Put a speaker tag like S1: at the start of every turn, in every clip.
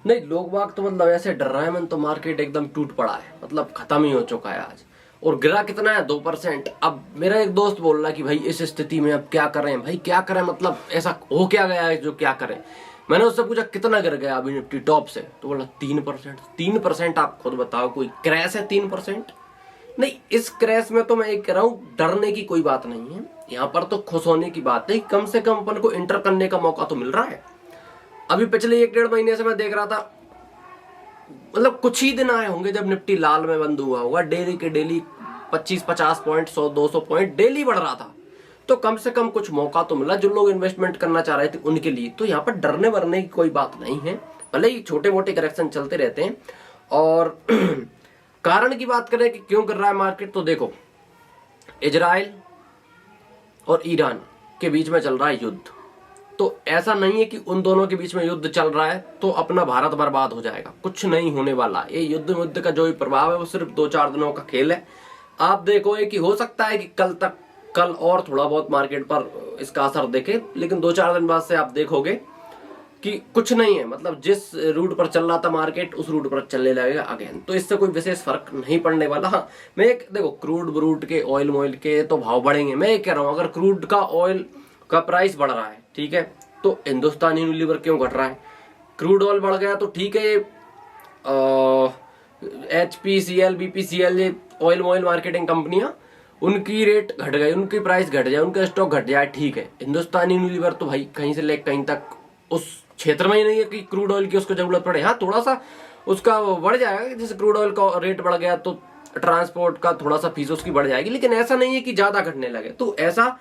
S1: नहीं, लोग बाग तो मतलब ऐसे डर रहे हैं, मन तो मार्केट एकदम टूट पड़ा है, मतलब खत्म ही हो चुका है आज। और गिरा कितना है? 2%। अब मेरा एक दोस्त बोल रहा कि भाई इस स्थिति में अब क्या करें, भाई क्या करें, मतलब ऐसा हो क्या गया है जो क्या करें। मैंने उससे पूछा कितना गिर गया अभी निफ्टी टॉप से, तो बोला 3%। 3%? आप खुद बताओ, कोई क्रैश है 3%? नहीं, इस क्रैश में तो मैं एक कह रहा हूँ डरने की कोई बात नहीं है, यहाँ पर तो खुश होने की बात है। कम से कम अपन को इंटर करने का मौका तो मिल रहा है। अभी पिछले 1 डेढ़ महीने से मैं देख रहा था, मतलब कुछ ही दिन आए होंगे जब निफ्टी लाल में बंद हुआ होगा, डेली के डेली 25-50 पॉइंट, 100-200 पॉइंट डेली बढ़ रहा था। तो कम से कम कुछ मौका तो मिला जो लोग इन्वेस्टमेंट करना चाह रहे थे उनके लिए। तो यहाँ पर डरने वरने की कोई बात नहीं है, भले ही छोटे मोटे करेक्शन चलते रहते हैं। और कारण की बात करें कि क्यों कर रहा है मार्केट, तो देखो, इजराइल और ईरान के बीच में चल रहा है युद्ध। तो ऐसा नहीं है कि उन दोनों के बीच में युद्ध चल रहा है तो अपना भारत बर्बाद हो जाएगा, कुछ नहीं होने वाला। ये युद्ध का जो भी प्रभाव है वो सिर्फ 2-4 दिनों का खेल है। आप देखोगे कि हो सकता है कि कल और थोड़ा बहुत मार्केट पर इसका असर देखे, लेकिन 2-4 दिन बाद से आप देखोगे कि कुछ नहीं है, मतलब जिस रूट पर चल रहा था मार्केट उस रूट पर चलने लगेगा अगेन। तो इससे कोई विशेष फर्क नहीं पड़ने वाला। हाँ, मैं एक देखो, क्रूड ब्रूड के, ऑयल मोइल के तो भाव बढ़ेंगे। मैं ये कह रहा हूँ अगर क्रूड का, ऑयल का प्राइस बढ़ रहा है, ठीक है, तो हिंदुस्तान यूनिलीवर क्यों घट रहा है? क्रूड ऑयल बढ़ गया तो ठीक है, HPCL, BPCL, ये ऑयल मोइल मार्केटिंग कंपनियां, उनकी रेट घट गई, उनकी प्राइस घट जाए, उनका स्टॉक घट जाए, ठीक है। हिंदुस्तान यूनिलीवर तो भाई कहीं से लेकर कहीं तक उस क्षेत्र में ही नहीं है कि क्रूड ऑयल की उसको जरूरत पड़े। हाँ, थोड़ा सा उसका बढ़ जाएगा, जैसे क्रूड ऑयल का रेट बढ़ गया तो ट्रांसपोर्ट का थोड़ा सा फीस उसकी बढ़ जाएगी, लेकिन ऐसा नहीं है कि ज्यादा घटने लगे। तो ऐसा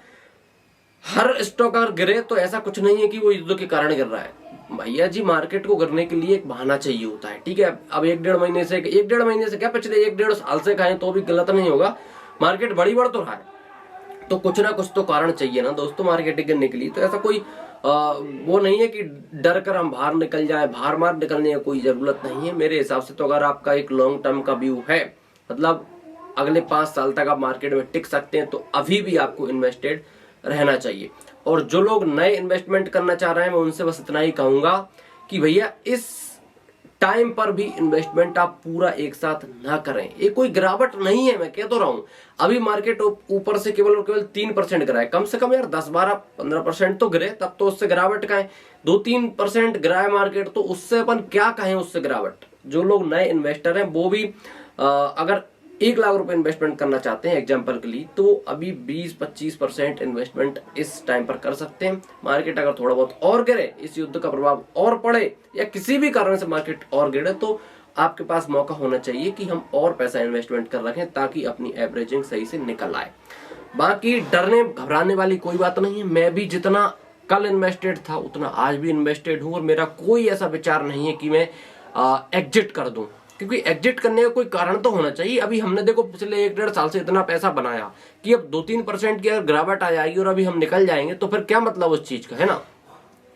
S1: हर स्टॉक अगर गिरे तो ऐसा कुछ नहीं है कि वो युद्ध के कारण गिर रहा है। भैया जी, मार्केट को गिरने के लिए एक बहाना चाहिए होता है, ठीक है। अब 1-1.5 महीने से क्या, पिछले 1-1.5 साल से कहें तो भी गलत नहीं होगा, मार्केट बढ़ तो रहा है। तो कुछ ना कुछ तो कारण चाहिए ना दोस्तों मार्केट गिरने के लिए। तो ऐसा कोई वो नहीं है कि डर कर हम बाहर निकल जाए, बाहर मार निकलने की कोई जरूरत नहीं है मेरे हिसाब से। तो अगर आपका एक लॉन्ग टर्म का व्यू है, मतलब अगले 5 साल तक आप मार्केट में टिक सकते हैं, तो अभी भी आपको इन्वेस्टेड रहना चाहिए। और जो लोग नए इन्वेस्टमेंट करना चाह रहे हैं, मैं उनसे बस इतना ही कहूंगा कि भैया इस टाइम पर भी इन्वेस्टमेंट आप पूरा एक साथ ना करें। ये कोई गिरावट नहीं है, मैं कह तो रहा हूं। अभी मार्केट ऊपर से केवल और केवल 3% गिरा है, कम से कम यार 10-12-15% तो गिरे, तब तो उससे गिरावट का है। 2-3% गिरा है मार्केट, तो उससे अपन क्या कहें, उससे गिरावट। जो लोग नए इन्वेस्टर हैं वो भी अगर 1 लाख रुपए इन्वेस्टमेंट करना चाहते हैं एग्जाम्पल के लिए, तो अभी 20-25% इन्वेस्टमेंट इस टाइम पर कर सकते हैं। मार्केट अगर थोड़ा बहुत और गिरे, इस युद्ध का प्रभाव और पड़े, या किसी भी कारण से मार्केट और गिरे, तो आपके पास मौका होना चाहिए कि हम और पैसा इन्वेस्टमेंट कर रखें ताकि अपनी एवरेजिंग सही से निकल आए। बाकी डरने घबराने वाली कोई बात नहीं है। मैं भी जितना कल इन्वेस्टेड था उतना आज भी इन्वेस्टेड हूं, और मेरा कोई ऐसा विचार नहीं है कि मैं एग्जिट कर दूं, क्योंकि एग्जिट करने का कोई कारण तो होना चाहिए। अभी हमने देखो पिछले 1-1.5 साल से इतना पैसा बनाया कि अब 2-3% की अगर गिरावट आ जाएगी और अभी हम निकल जाएंगे तो फिर क्या मतलब उस चीज का, है ना।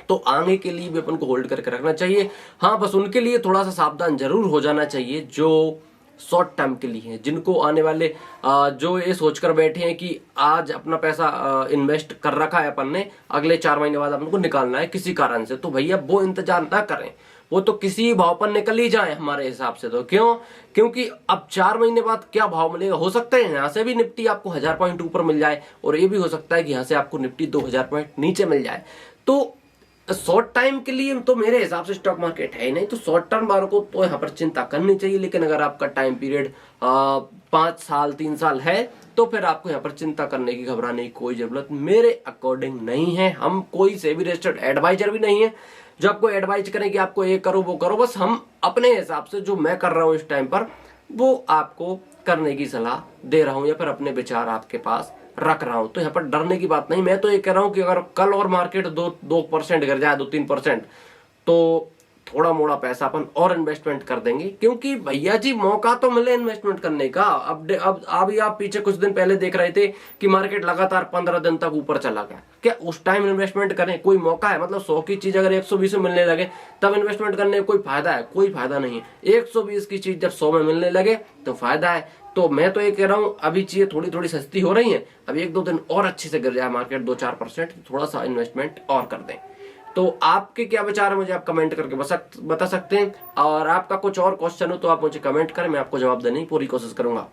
S1: तो आगे के लिए भी अपन को होल्ड करके रखना चाहिए। हाँ, बस उनके लिए थोड़ा सा सावधान जरूर हो जाना चाहिए जो शॉर्ट टर्म के लिए हैं, जिनको आने वाले जो ये सोचकर बैठे हैं कि आज अपना पैसा इन्वेस्ट कर रखा है अपन ने, अगले 4 महीने बाद अपन को निकालना है किसी कारण से, तो भैया वो इंतजार ना करें। वो तो किसी भाव पर निकल ही जाए हमारे हिसाब से। तो क्यों? क्योंकि अब 4 महीने बाद क्या भाव मिलेगा, हो सकता है यहाँ से भी निफ्टी आपको 1000 पॉइंट ऊपर मिल जाए, और ये भी हो सकता है कि यहाँ से आपको निफ्टी 2000 पॉइंट नीचे मिल जाए। तो शॉर्ट टाइम के लिए तो मेरे हिसाब से स्टॉक मार्केट है ही नहीं, तो शॉर्ट टर्म वालों को तो यहाँ पर चिंता करनी चाहिए। लेकिन अगर आपका टाइम पीरियड 5 साल 3 साल है, तो फिर आपको यहाँ पर चिंता करने की, घबराने की कोई जरूरत मेरे अकॉर्डिंग नहीं है। हम कोई सेबी रजिस्टर्ड एडवाइजर भी नहीं है जो आपको एडवाइज करें कि आपको ये करो वो करो। बस हम अपने हिसाब से जो मैं कर रहा हूँ इस टाइम पर, वो आपको करने की सलाह दे रहा हूँ, या फिर अपने विचार आपके पास रख रहा हूं। तो यहाँ पर डरने की बात नहीं। मैं तो ये कह रहा हूं कि अगर कल और मार्केट 2% गिर जाए, 2-3%, तो थोड़ा मोड़ा पैसा अपन और इन्वेस्टमेंट कर देंगे, क्योंकि भैया जी मौका तो मिले इन्वेस्टमेंट करने का। अब अभी आप पीछे कुछ दिन पहले देख रहे थे कि मार्केट लगातार 15 दिन तक ऊपर चला गया। क्या उस टाइम इन्वेस्टमेंट करें? कोई मौका है? मतलब 100 की चीज अगर 120 में मिलने लगे तब इन्वेस्टमेंट करने का कोई फायदा है? कोई फायदा नहीं है। 120 की चीज जब 100 में मिलने लगे तो फायदा है। तो मैं तो ये कह रहा हूं अभी चीजें थोड़ी थोड़ी सस्ती हो रही हैं, अभी 1-2 दिन और अच्छे से गिर जाए मार्केट 2-4%, थोड़ा सा इन्वेस्टमेंट और कर दें। तो आपके क्या विचार है मुझे आप कमेंट करके बता सकते हैं, और आपका कुछ और क्वेश्चन हो तो आप मुझे कमेंट करें, मैं आपको जवाब देने की पूरी कोशिश करूंगा।